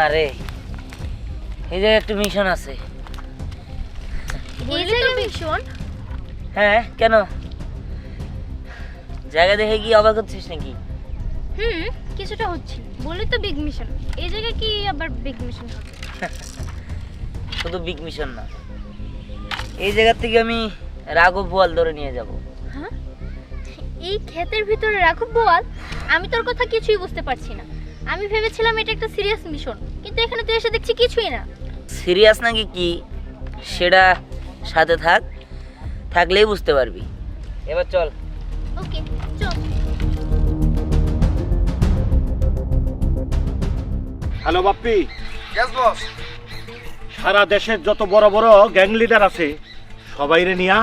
আরে এই যে একটু মিশন আছে। এই যে মিশন? হ্যাঁ, কেন জায়গা দেখে কি অবাক হচ্ছিস নাকি? কিছুটা হচ্ছে, বলি তো বিগ মিশন। এই জায়গায় কি আবার বিগ মিশন হবে? শুধু বিগ মিশন না, এই জায়গা থেকে আমি রাঘব বোয়াল ধরে নিয়ে যাব। হ্যাঁ, এই ক্ষেতের ভিতরে রাঘব বোয়াল? আমি তোর কথা কিছুই বুঝতে পারছি না। আমি ভেবেছিলাম এটা একটা সিরিয়াস মিশন, কিন্তু এখানে তো এসে দেখছি কিছুই না। সিরিয়াস নাকি কি সেটা সাথে থাকলেই বুঝতে পারবি। এবার চল। ওকে, চল। হ্যালো বাপ্পি। Yes boss. সারা দেশের যত বড় বড় গ্যাং লিডার আছে সবাইরে নিয়া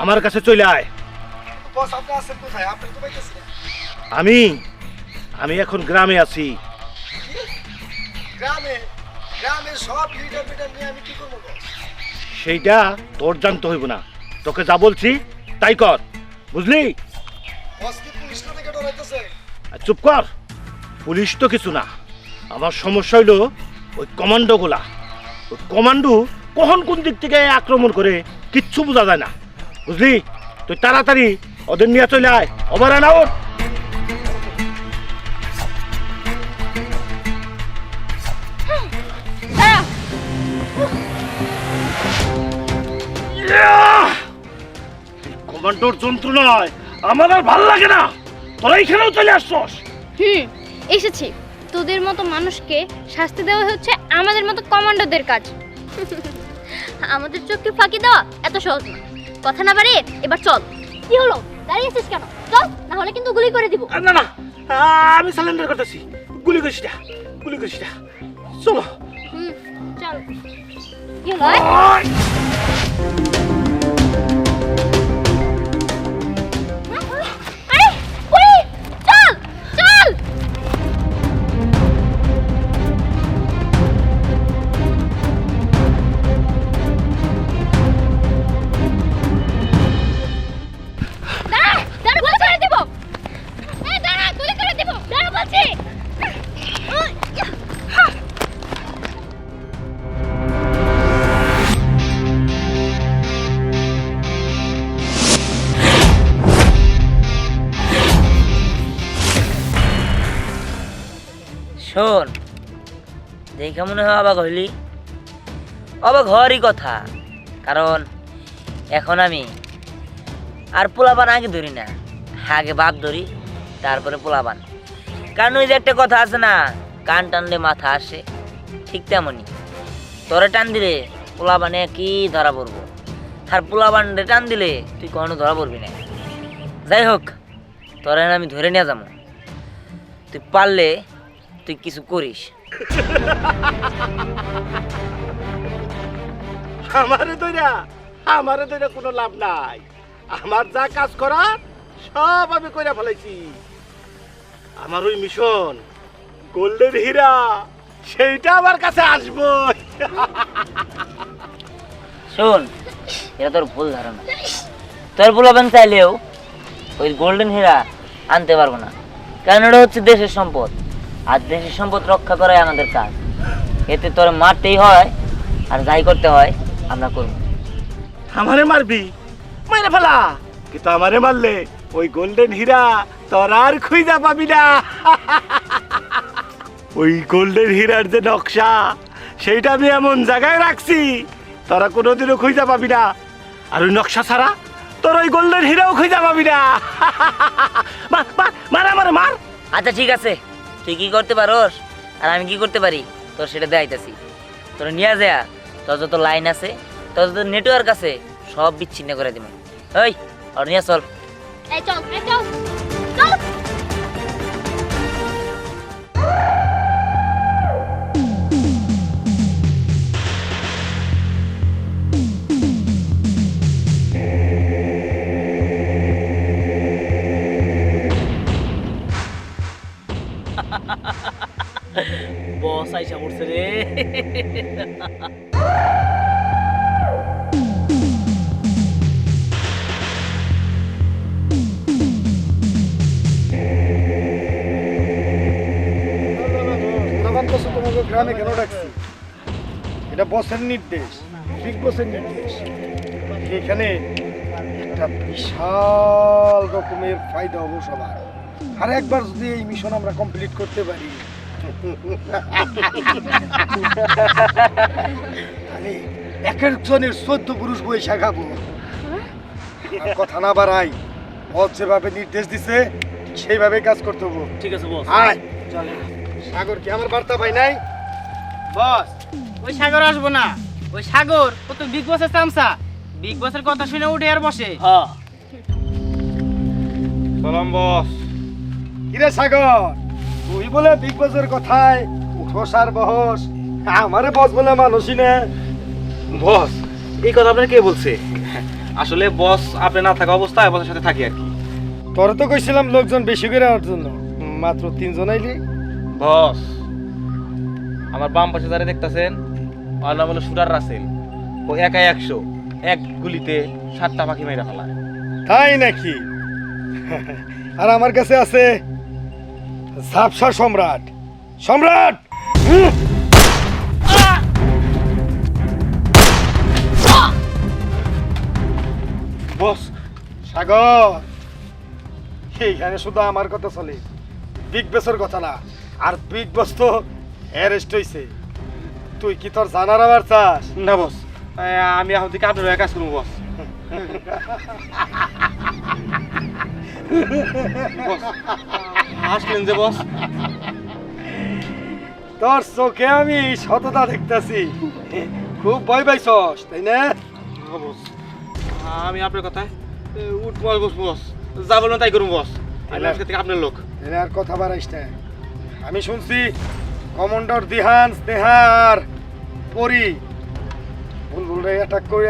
আমার কাছে চলে আয়। বস আপনি আছেন কোথায়? আপনি তো পাইতেছি না। আমি এখন গ্রামে আছি। গ্রামে? গ্রামে সব লিডার ফিডার নিয়ে আমি কি করবো বস? সেইটা তোর জানতে হইব না, তোকে যা বলছি তাই কর, বুঝলি? বস কি পুলিশ না থেকে ডরাইতেছে? আর চুপ কর, পুলিশ তো কিছু না। আমার সমস্যা হইলো ওই কমান্ডোগুলা। ওই কমান্ডো কখন কোন দিক থেকে আক্রমণ করে কিচ্ছু বোঝা যায় না, বুঝলি? তুই তাড়াতাড়ি ওদের নিয়ে চলে আয়। Over and out. কমান্ডোর যন্ত্রণায় আমার আর ভাল লাগে না। তোরা এখানেও চলে আসছস? এসেছি। তোদের মতো মানুষকে শাস্তি দেওয়া হচ্ছে আমাদের মতো কমান্ডোদের কাজ। আমাদের চোখকে ফাঁকি দেওয়া এত সহজ না। কথা না বাড়িয়ে এবার চল। কি হলো, দাঁড়িয়েছিস কেন? চল, না হলে কিন্তু গুলি করে দিব। না না, আমি সারেন্ডার করতেছি। গুলি করিস না, গুলি করিস না, চলো। চল। কি হলো? আরে, পুলিশ! চল, চল। দাঁড়া, দাঁড়া, গুলি করে দিব। এই দাঁড়া, গুলি করে দিব। দাঁড়া বলছি। শোন, দেখে মনে হয় অবাক হইলি। অবাক হওয়ারই কথা, কারণ এখন আমি আর পোলাপান আগে ধরি না, আগে বাপ ধরি, তারপরে পোলাপান। কারণ ওই যে একটা কথা আছে না, কান টানলে মাথা আসে, ঠিক তেমনই তোরে টান দিলে পোলাপানে কি ধরা পড়বো, আর পোলাপানরে টান দিলে তুই কখনো ধরা পড়বি না। যাই হোক, তোরে আমি ধরে নিয়ে যাবো, তুই পারলে তুই কিছু করিস। আমারে দইরা কোনো লাভ নাই। আমার যা কাজ করার সব আমি কইরা ফেলাইছি। আমার ওই মিশন গোল্ডেন হীরা, সেইটা আমার কাছে আসবো। শোন, এটা তোর ভুল ধারণা। তোর পোলাপান চাইলেও ওই গোল্ডেন হীরা আনতে পারবো না, কারণ ওটা হচ্ছে দেশের সম্পদ, আর দেশের সম্পদ রক্ষা করাই আমাদের কাজ। এতে তোর মারতেই হয়, আর যাই করতে হয় আমরা করবো। আমারে মারবি, মাইরা ফেলা, কিন্তু আমারে মারলে ওই গোল্ডেন হীরা তোর আর খুঁজা পাবি না। ওই গোল্ডেন হীরার যে নকশা, সেইটা আমি এমন জায়গায় রাখছি তোরা কোনোদিনও খুঁজা পাবি না। আর ওই নকশা ছাড়া তোর ওই গোল্ডেন হীরাও খুঁজা পাবি না। মার আমারে মার। আচ্ছা ঠিক আছে, তুই কি করতে পারোস আর আমি কি করতে পারি তোর সেটা দেখাইতেছি। তোর নিয়ে যা, তোর যত লাইন আছে, তোর যত নেটওয়ার্ক আছে, সব বিচ্ছিন্ন করে দিব। ওই আর নিয়ে চল। এই চল, এই চল, চল। বস আইসা পড়ছে রে। গ্রামে কেন ডাকছি? এটা বসের নির্দেশ, বিগ বসের নির্দেশ। এখানে একটা বিশাল রকমের ফায়দা হবো সবার। আর একবার যদি এই মিশন আমরা কমপ্লিট করতে পারি তাহলে এক একজনের 14 পুরুষ বৈশা খাবো। আর কথা না বাড়াই, বস যেভাবে নির্দেশ দিছে সেইভাবে কাজ করতে হবো। ঠিক আছে বস। আয় চলে। সাগর কি আমার বার্তা পাই নাই? বস ওই সাগর আসবো না, ওই সাগর ও তো বিগ বসের চামচা, বিগ বসের কথা শুনে উঠে আর বসে। হ্যাঁ সালাম বস। কিরে সাগর, তুই বলে বিগ বসের কথায় উঠোস আর বহস, আমারে বস বলে মানুষই না। বস এই কথা আপনার কে বলছে? আসলে বস আপনি না থাকা অবস্থায় বসের সাথে থাকি আর কি। তোরা তো কইছিলাম লোকজন বেশি করে আনার জন্য, মাত্র 3 জন আইলি। বস আমার বাম পাশে যারা দেখতেছেন ওর নাম হলো শুটার রাসেল। ও একাই 100, এক গুলিতে 7টা পাখি মেরে ফেলায়। তাই নাকি? আর আমার কাছে আছে ঝাপসা সম্রাট। সম্রাট বস সাগর, এইখানে শুধু আমার কথা চলে, বিগ বসের কথা না। আর বিগ বস তো অ্যারেস্ট হইছে। তুই কি তোর জানার আবার চাস? না বস, আমি এখন থেকে আপনার হয়ে কাজ করবো বস। বস হাসলেন যে বস? তোর চোখে আমি সততা দেখতেছি, খুব ভয় পাইছস তাই না? হ্যাঁ বস, আমি আপনার কথায় উঠবো আর বসবো বস, যা বলবেন তাই করুন বস। আমি আজকে থেকে আপনার লোক। তাহলে আর কথা বাড়াইস না। আমি শুনছি কমান্ডার দিহান স্নেহার পরি বুলবুল অ্যাটাক করে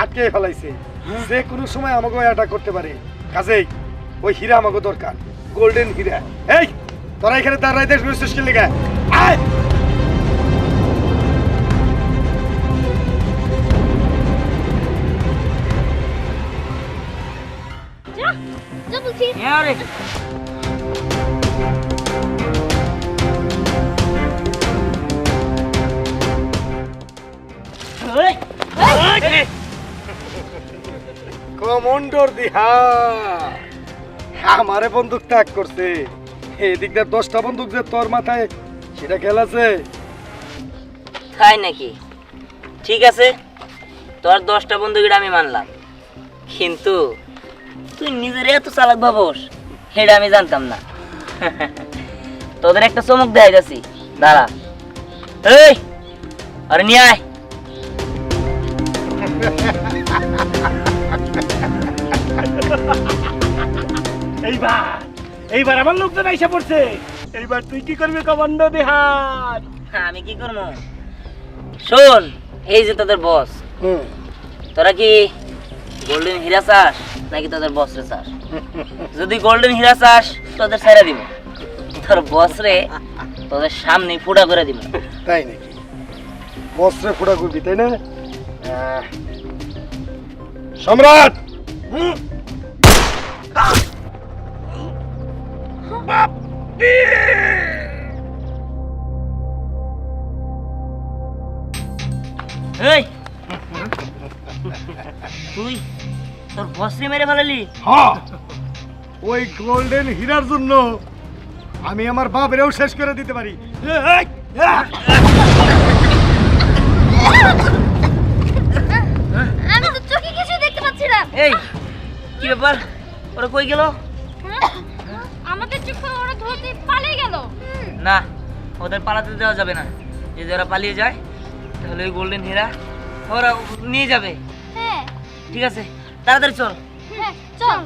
আটকে ফেলাইছে। যে কোনো সময় আমাকে অ্যাটাক করতে পারে, কাজেই ওই হীরা আমাকে দরকার, গোল্ডেন হীরা। এই তোরা এখানে দাঁড়াই দেশ বসছিস কি লেগে? আয় যা যা বলছি। হ্যাঁ রে এই, এই, কমান্ডার দিহা আমারে বন্দুক ত্যাগ করছে। এদিক দিয়ে 10টা বন্দুক যে তোর মাথায়, সেটা খেলাছে। তাই নাকি? ঠিক আছে, তোর 10টা বন্ধুকে আমি মানলাম, কিন্তু তুই নিজের এত চালাক ভাবস সেটা আমি জানতাম না। তোদের একটা চমক দেখাই যাচ্ছি, দাঁড়া। এই আরে নিয়ে আয়। এইবার আমার লোকজন আইসা পড়ছে। এইবার তুই কি করবি কমান্ডো দেহান? আমি কি করবো? শোন, এই যে তোদের বস, তোরা কি গোল্ডেন হীরা চাস নাকি তোদের বস রে চাস? যদি গোল্ডেন হীরা চাস তোদের ছেড়ে দিব, তোর বস রে তোদের সামনে ফুটা করে দিব। তাই নাকি? বস্ত্রে ফোড়া করবি তাই না? সম্রাট এই তুই তোর বস রে মেরে ফেলালি? হ্যাঁ, ওই গোল্ডেন হীরার জন্য আমি আমার বাপেরও শেষ করে দিতে পারি। আমি তো চোখে কিছু দেখতে পাচ্ছি না। এই কি ব্যাপার, ওরা কই গেল? আমাদের চোখে ওরা ধরতে পালিয়ে গেল। না, ওদের পালাতে দেওয়া যাবে না। যদি ওরা পালিয়ে যায় তাহলে ওই গোল্ডেন হীরা ওরা নিয়ে যাবে। হ্যাঁ ঠিক আছে, তাড়াতাড়ি চল। হ্যাঁ চল।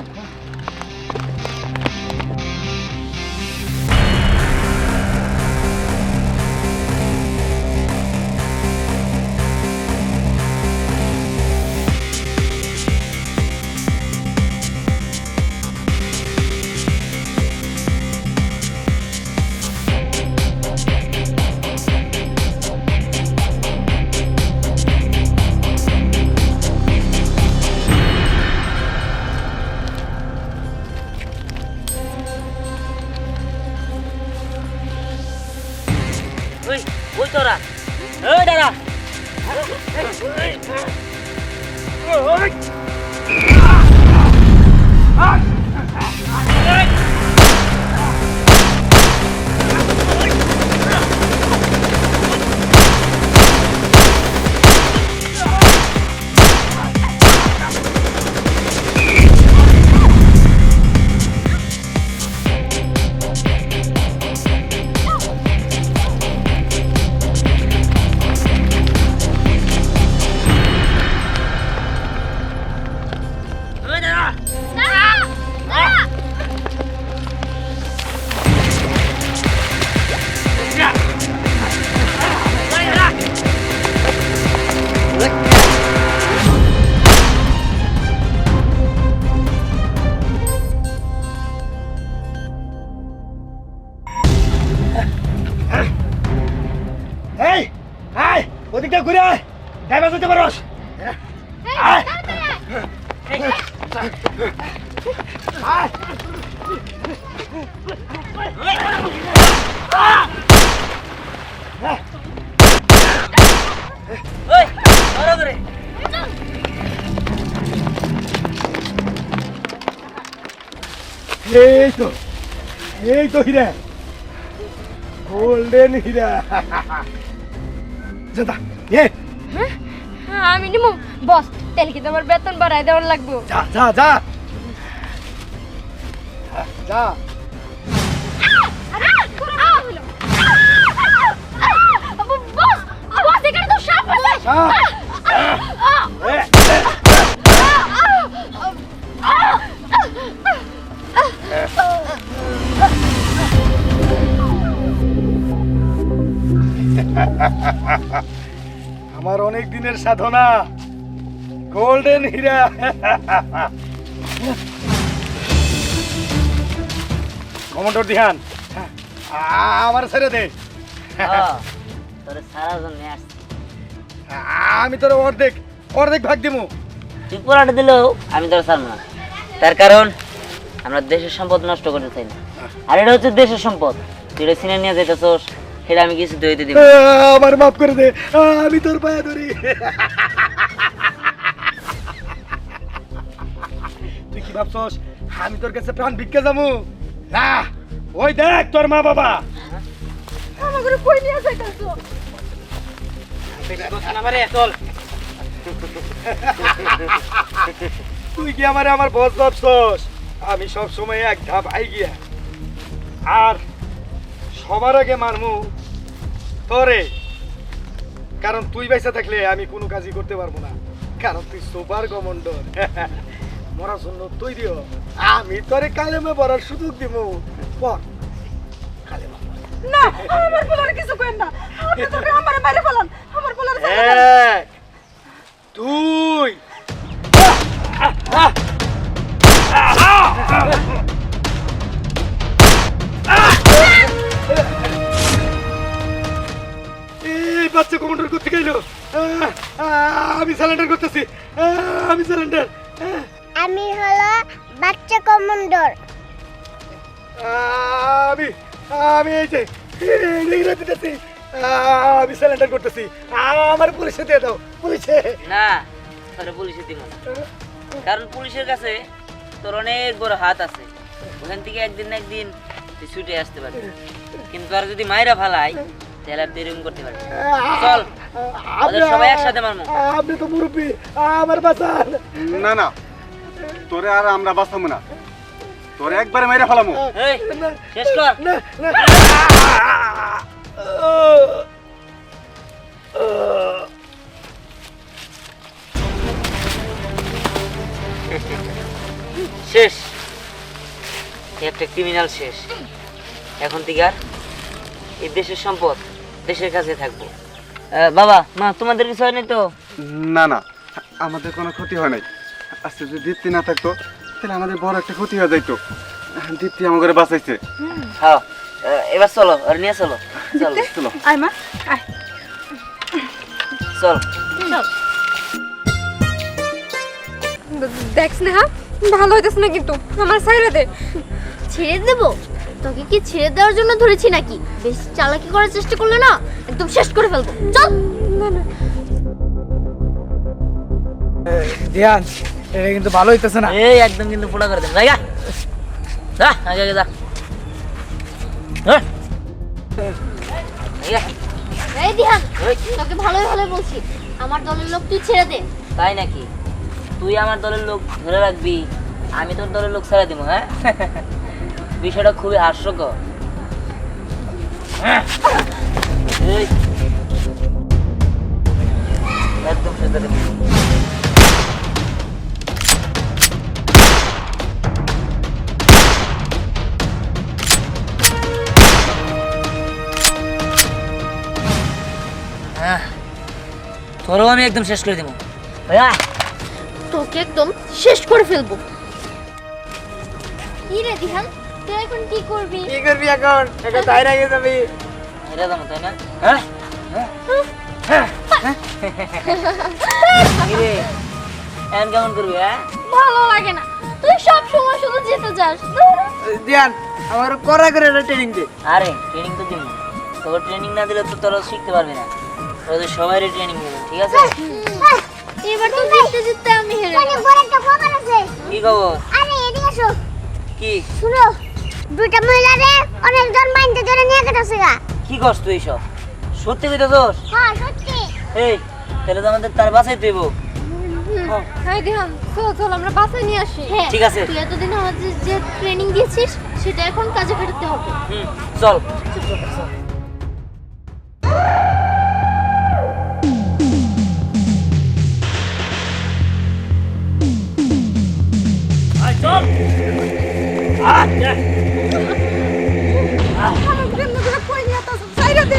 ওই ওই তোরা ওই দাঁড়া ওই দাঁড়া এই আয় ওদিকটা ঘুরে আয় ড্রাইভার যেতে পারস আয় আয় ওই ধরো করে এই তো হীরা গোল্ডেন হীরা দাদা এ আমি নিমু বস তেল কি তোমার বেতন বাড়াই দেওয়ার লাগবো যা যা যা যা বস বস এখানে তো সাপ আছে আমার অনেক দিনের সাধনা গোল্ডেন হীরা কমান্ডার দিহান আমার ছেড়ে দে তোর সারা জন্য আসছি আমি তোর অর্ধেক অর্ধেক ভাগ দিমু তুই পুরাটা দিলেও আমি তোর ছাড়ব না তার কারণ আমরা দেশের সম্পদ নষ্ট করতে চাই না আর এটা হচ্ছে দেশের সম্পদ তুই এটা সিনে নিয়ে যেতেছোস সেটা আমি কিছু দইতে দিব আমার মাফ করে দে আমি তোর পায়ে ধরি তুই কি ভাবছস আমি তোর কাছে প্রাণ ভিক্ষা যাবো না ওই দেখ তোর মা বাবা আমাকে কই নিয়ে যাইতাছো চল তুই কি আমারে আমার বস ভাবছস আমি সব সময় এক ধাপ আইগিয়া আর সবার আগে মারমু তোরে কারণ তুই বাইসা থাকলে আমি কোনো কাজই করতে পারবো না কারণ তুই সুপার কমান্ডার মরার জন্য তুই দিও আমি তোরে কালেমে পড়ার সুযোগ দিব পর কালেমা না আমার পোলার কিছু করেন না আপনি তো আমারে মাইরে ফেলান আমার পোলার এক দুই এই বাচ্চা কমান্ডার করতে গেলো আমি স্যালেন্ডার করতেছি আমি স্যালেন্ডার আমি হলো বাচ্চা কমান্ডার। আমি আমি এই যে রিংরা দিতেছি আমি স্যালেন্ডার করতেছি আমার পুলিশে দিয়ে দাও পুলিশে না তোর পুলিশে দিব না কারণ পুলিশের কাছে তোর অনেক বড় হাত আছে ওখান থেকে একদিন না একদিন তুই ছুটে আসতে পারবি কিন্তু আর যদি মাইরা ফালাই তাহলে আর তুই এরকম করতে পারবি না। চল ওদের সবাই একসাথে মারমু আপনি তো মুরব্বী আমার বাঁচান না না তোরে আর আমরা বাঁচাবো না তোরে একবারে মেরে ফেলামু এই শেষ কর না না শেষ এই একটা ক্রিমিনাল শেষ এখন থেকে আর এই দেশের সম্পদ দেশের কাছে থাকবো বাবা মা তোমাদের কিছু হয়নি তো না না আমাদের কোনো ক্ষতি হয় নাই আজকে যদি দীপ্তি না থাকতো তাহলে আমাদের বড় একটা ক্ষতি হয়ে যাইতো দীপ্তি আমাদের বাঁচাইছে হ্যাঁ এবার চলো আর নিয়ে চলো চল চলো আয় মা আয় চল দেখ স্নেহা ভালো হইতেছ না কিন্তু আমার সাইরা দে ছেড়ে দেব তোকে কি ছেড়ে দেওয়ার জন্য ধরেছি নাকি? বেশি চালাকি করার চেষ্টা করলে না একদম শেষ করে ফেলবো। চল। না না, ধ্যান, এটা কিন্তু ভালো হইতেছে না। এই একদম কিন্তু পোড়া করে দেন জায়গা যা আগে আগে যা হ্যাঁ এই দিহান, তোকে ভালোই ভালো বলছি, আমার দলের লোক তুই ছেড়ে দে। তাই নাকি? তুই আমার দলের লোক ধরে রাখবি, আমি তোর দলের লোক ছেড়ে দিব? হ্যাঁ বিষয়টা খুবই হাস্যকর। এই, একদম সোজা রেখে। তোরও আমি একদম শেষ করে দেবো ভাইয়া। তোকে একদম শেষ করে ফেলবো। কি রে দিহান, তুই এখন কি করবি? কি করবি এখন? এখন বাইরে গিয়ে যাবি। এটা দাম তাই না? হ্যাঁ কিরে এমন কেমন করবি? হ্যাঁ ভালো লাগে না, তুই সব সময় শুধু যেতে যাস। ধ্যান, আমার কড়া করে ট্রেনিং দে। আরে ট্রেনিং তো দিবি, তোর ট্রেনিং না দিলে তো তোরা শিখতে পারবি না। তোদের সবাইয়ের ট্রেনিং দেবো, ঠিক আছে? এবার তো জিততে জিততে আমি হেরে অনেক গেলাম। বড় একটা খবর আছে। কি খবর? আরে এদিকে আসো। কি শুনো, দুইটা মহিলারে অনেকজন মাইন্ডে ধরে নিয়ে গেছে গা। কি করছ তুই সব? সত্যি কইতে দোষ? হ্যাঁ সত্যি। এই তাহলে তো আমাদের তার বাসায় তুইব। হ্যাঁ দিহান, চল চল আমরা বাসায় নিয়ে আসি। ঠিক আছে। তুই এতদিন আমাদের যে ট্রেনিং দিয়েছিস সেটা এখন কাজে ফেরাতে হবে। চল। কই নিয়ে আসছ? সাইরা দে।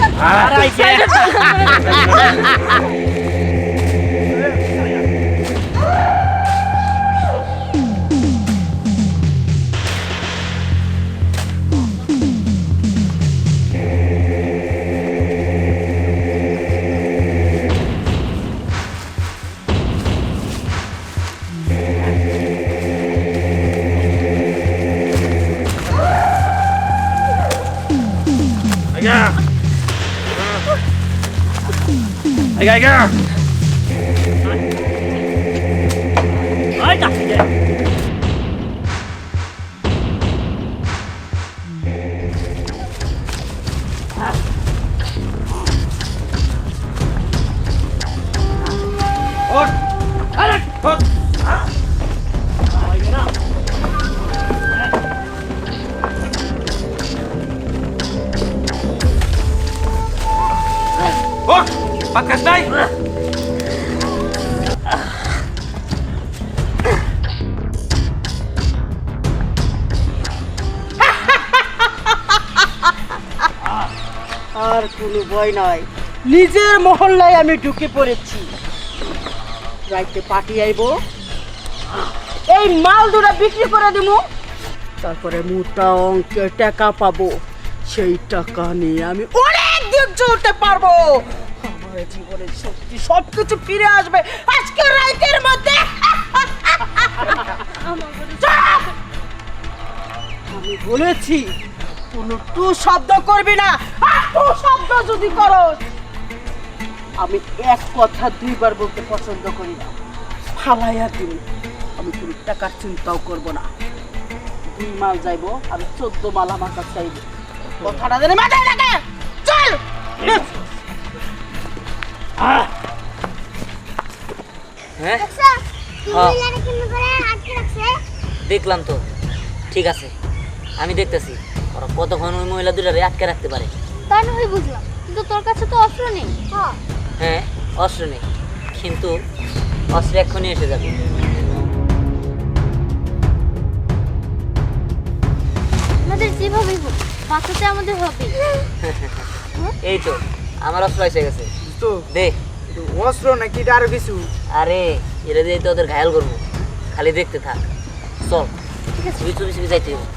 বাকাস নাই। আর কোনো ভয় নাই, নিজের মহল্লায় আমি ঢুকে পড়েছি। রাইতে পার্টি আইব, এই মাল দুটা বিক্রি করে দিব, তারপরে মোটা অঙ্কের টাকা পাবো। সেই টাকা নিয়ে আমি অনেক দিন চলতে পারবো। আমার জীবনের শক্তি সবকিছু ফিরে আসবে আজকে রাতের মধ্যে। আমি বলেছি কোনো টু শব্দ করবি না। আর টু শব্দ যদি করো, আমি এক কথা দুইবার বলতে পছন্দ করি না। ফালাইয়া দিন, আমি কোনো টাকার চিন্তাও করব না। 2 মাল যাইবো আর 14 মাল আমার কাছে চাইবে। কথাটা জানি মাথায় রাখে। চল। হ্যাঁ দেখছো? তিন মহিলারে কেমন করে আটকে রাখছে? দেখলাম তো, ঠিক আছে আমি দেখতেছি ওরা কতক্ষণ ওই মহিলা দুটারে আটকে রাখতে পারে। তা না হয় বুঝলাম, কিন্তু তোর কাছে তো অস্ত্র নেই। হ্যাঁ অস্ত্র নেই, কিন্তু অস্ত্র এক্ষুনি এসে যাবে। আমাদের যেভাবেই হোক বাঁচাতে আমাদের হবে। এই তো আমার অস্ত্র এসে গেছে, তো দে। অস্ত্র নাকি আরো কিছু? আরে এটা দিয়ে তো ওদের ঘায়াল করবো, খালি দেখতে থাক। চল ঠিক আছে, চুপি চুপি যাইতে হবে।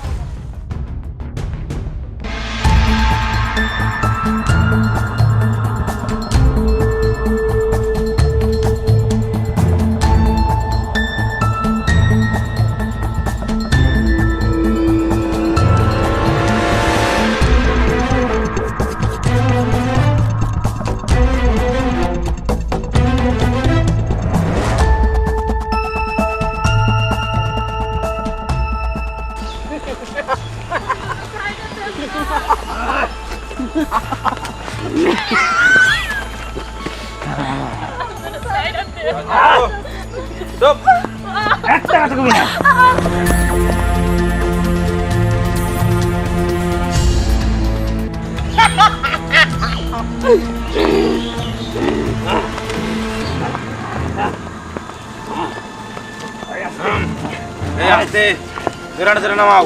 একটা কথা কবি না। এই আস্তে জোরান জোরান নামাও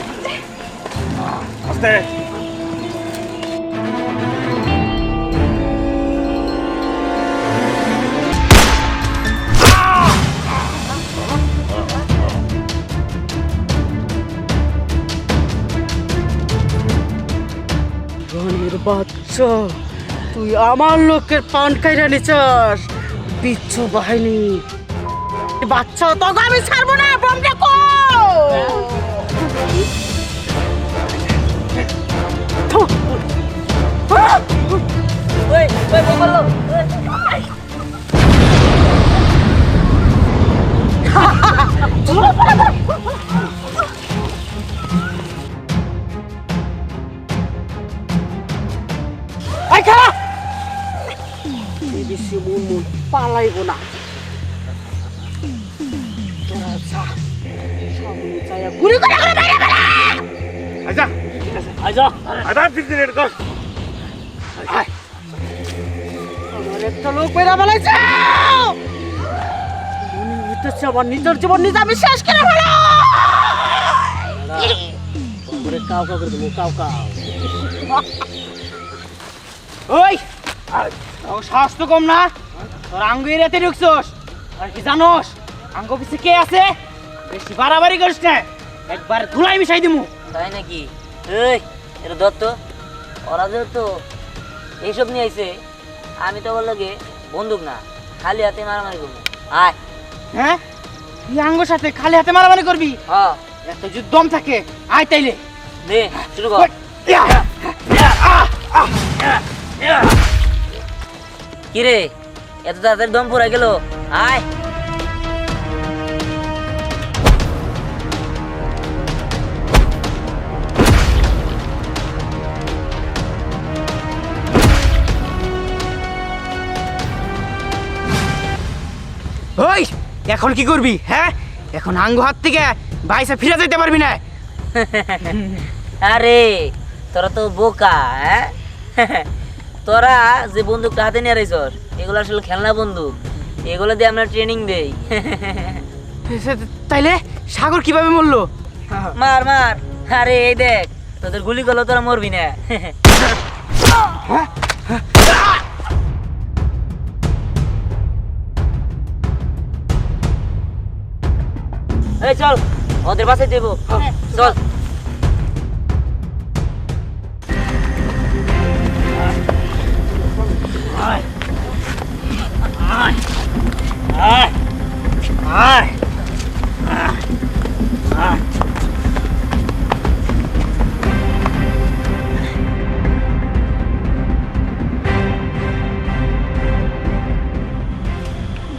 আস্তে রনির বাচ্চা, তুই আমার লোকের পান খাইরা নিচাস, বিচ্ছু বাহিনী বাচ্চা, তোকে আমি ছাড়বো না। বোমটা কো ওই ওই বললো আই খা বেশি মন মন পালাইবো না। তোরা যা, সামনে যাইয়া গুলি করে করে মেরে ফেলে। আচ্ছা আচ্ছা আধা ঠিক রেড কর। আমার একটা লোক বেড়া ফেলাইছে। মনে হইতেছে আমার নিজের জীবন নিজে আমি শেষ করে ফেলো। কাউ কাউ করে দেবো, কাউ কাউ। ওই ও সাহস তো কম না, তোর আঙ্গু এরিয়াতে ঢুকছোস। আর কি জানোস আঙ্গু পিছে কে আছে? বেশি বাড়াবাড়ি করিস না, একবার ধুলাই মিশাই দিমু। তাই নাকি? এই এটা দত্ত, ওরা যেহেতু এইসব নিয়ে আইছে, আমি তো বললো গে বন্দুক না, খালি হাতে মারামারি করবো। আয় হ্যাঁ, তুই আঙ্গুর সাথে খালি হাতে মারামারি করবি? হ্যাঁ এত যদি দম থাকে আয় তাইলে। দে শুরু কর। কিরে এত তাড়াতাড়ি দম পুরা গেল? আয় ওই এখন কি করবি? হ্যাঁ, এখন আঙ্গু হাত থেকে বাইসে ফিরে যেতে পারবি না। আরে তোরা তো বোকা। হ্যাঁ তোরা যে বন্দুকটা হাতে নিয়ে রাইছস এগুলো আসলে খেলনা বন্দুক, এগুলো দিয়ে আমরা ট্রেনিং দেই। তাইলে সাগর কিভাবে মরলো? মার মার। আরে এই দেখ, তোদের গুলি করলো তোরা মরবি না। এই চল ওদের বাসায় দেবো, চল। আয় আয় আয় আয় আয়।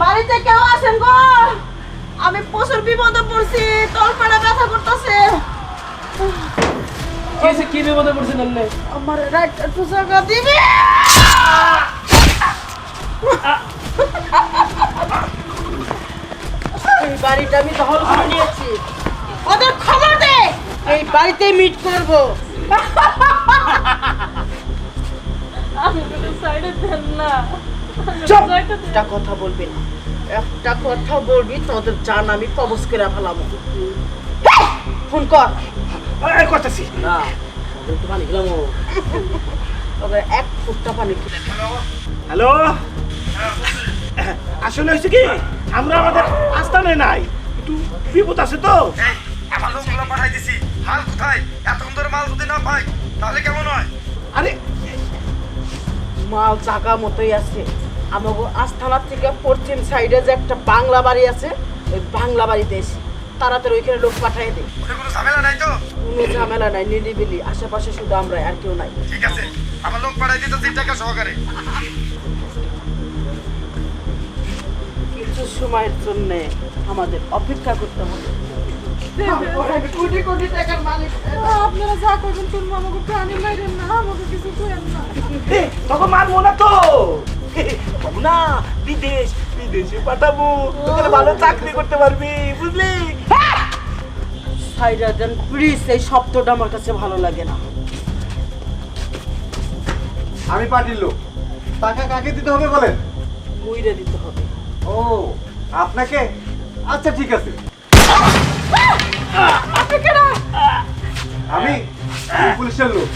বাড়িতে কেউ আছেন গো? আমি প্রচুর বিপদে পড়ছি, তলপাড়া ব্যথা করতেছে। কি বিপদে পড়ছে বললে? আমার রাইট একটু জায়গা দিবি? এই বাড়িটা আমি দখল করে নিয়েছি, ওদের খবর দে, এই বাড়িতে মিট করব। চুপ, একটা কথা বলবি না, একটা কথা বলবি তোদের জান আমি কবজ করে ফেলাম। ফোন কর। এই করতেছি। না ওদের তো পানি খেলাম, ওদের এক ফুটটা পানি খেলে। হ্যালো, আসলে হয়েছে কি আমরা আমাদের আস্তানে নাই, একটু বিপদ আছে তো। আমার লোকগুলো পাঠাই দিছি। হাল কোথায়? এতক্ষণ ধরে মাল যদি না পাই তাহলে কেমন হয়? আরে মাল জাগা মতোই আছে। আমাকে আস্থানার থেকে পশ্চিম সাইডে যে একটা বাংলা বাড়ি আছে, ওই বাংলা বাড়িতে এসে তাড়াতাড়ি ওইখানে লোক পাঠিয়ে দে। ওখানে কোনো ঝামেলা নাই তো? কোনো ঝামেলা নাই, নিরিবিলি, আশেপাশে শুধু আমরা, আর কেউ নাই। ঠিক আছে, আমার লোক পাঠাই দিতেছি টাকা সহকারে। কিছু সময়ের জন্য আমাদের অপেক্ষা করতে হবে। আমি কোটি কোটি টাকার মালিক। আপনারা যা করবেন শুনবো, আমাকে প্রাণী মাইরেন না, আমাকে কিছু করেন না। তোকে মারবো না তো না, বিদেশে পাঠাবো, তোকে ভালো চাকরি করতে পারবি, বুঝলি? সাইরা দেন প্লিজ, এই শব্দটা আমার কাছে ভালো লাগে না। আমি পার্টির লোক, টাকা কাকে দিতে হবে বলেন? মুইরে দিতে হবে। ও আপনাকে? আচ্ছা ঠিক আছে। আমি পুলিশের লোক।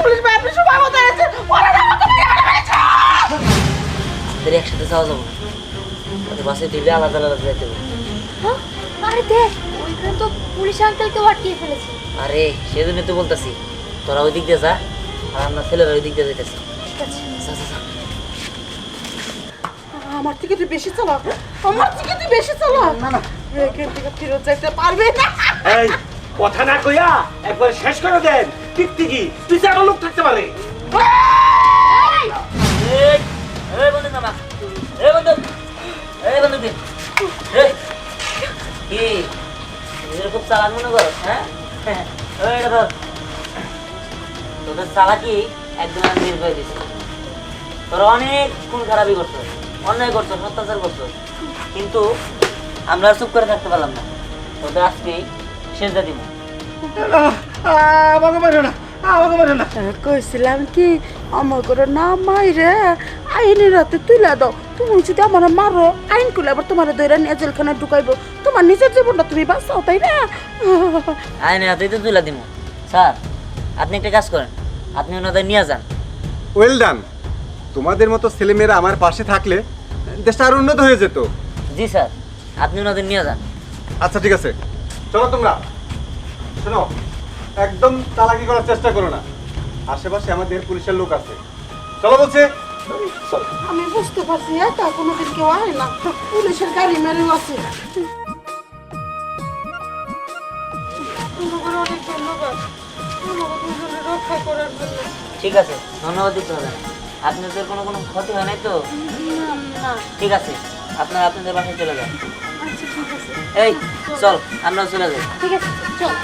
পুলিশ ভাই, আপনি সময় মতো এসেছেন, ওরা না আমাকে মেরে ফেলেছে। তোর একসাথে যাওয়া যাবো না, ওদের বাসে দিলে আলাদা আলাদা যেতে হবে। হ্যাঁ? আরে দেখ, ওইখানে তো পুলিশ আঙ্কেলকে আটকিয়ে ফেলেছে। আরে সেজন্য তো বলতাছি, তোরা ওই দিক দিয়ে যা, আর আমরা ছেলেরা ওই দিক দিয়ে যেতেছি। ঠিক আছে। যা যা যা। আমার থেকে তুই বেশি চালা, আমার থেকে তুই বেশি চালা। না না, এখান থেকে ফেরত যাইতে পারবে না। এই কথা না কইয়া একবার শেষ করে দেন। টিকটিকি তুই চারো লোক থাকতে পারে। এই এই বন্ধু নামা, এই বন্ধু, এই বন্ধু দিন। এই কি নিজের খুব চালাক মনে করো? হ্যাঁ, এই এটা ধর। তোদের চালাকি একদম আমি বের করে দিচ্ছি। তোরা অনেক খুন খারাপি করছো, অন্যায় করছো, অত্যাচার করছো, কিন্তু আমরা আর চুপ করে থাকতে পারলাম না। তোদের আজকেই সেজদা দিব। আমাকে মারো না, আমাকে মারো না। কইছিলাম কি, আমার করে না মাইরে আইনের রাতে তুলে দাও। তুমি যদি আমার মারো, আইন করলে আবার তোমার দৈরা নিয়ে জেলখানায় ঢুকাইবো। তোমার নিজের জীবনটা তুমি বাঁচাও, তাই না? আয় না, তুই তো তুলে দিব। স্যার, আপনি একটা কাজ করেন, আপনি ওনাদের নিয়ে যান। Well done. তোমাদের মতো ছেলেমেয়েরা আমার পাশে থাকলে দেশটা আরো উন্নত হয়ে যেত। জি স্যার, আপনি ওনাদের নিয়ে যান। আচ্ছা ঠিক আছে, চলো তোমরা। শোনো, একদম চালাকি করার চেষ্টা করো না, আশেপাশে আমাদের পুলিশের লোক আছে। চলো বলছে। আমি বুঝতে পারছি, একা কোনোদিন কেউ আয় না, পুলিশের গাড়ি মেরেও আছে। তোমাকে অনেক ধন্যবাদ, আমাকে দুজনে রক্ষা করার জন্য। ঠিক আছে, ধন্যবাদ দিতে হবে না। আপনাদের কোনো কোনো ক্ষতি হয় নাই তো? না। ঠিক আছে, আপনারা আপনাদের বাসায় চলে যান। আচ্ছা ঠিক আছে। এই চল, আমরাও চলে যাই। ঠিক আছে, চল।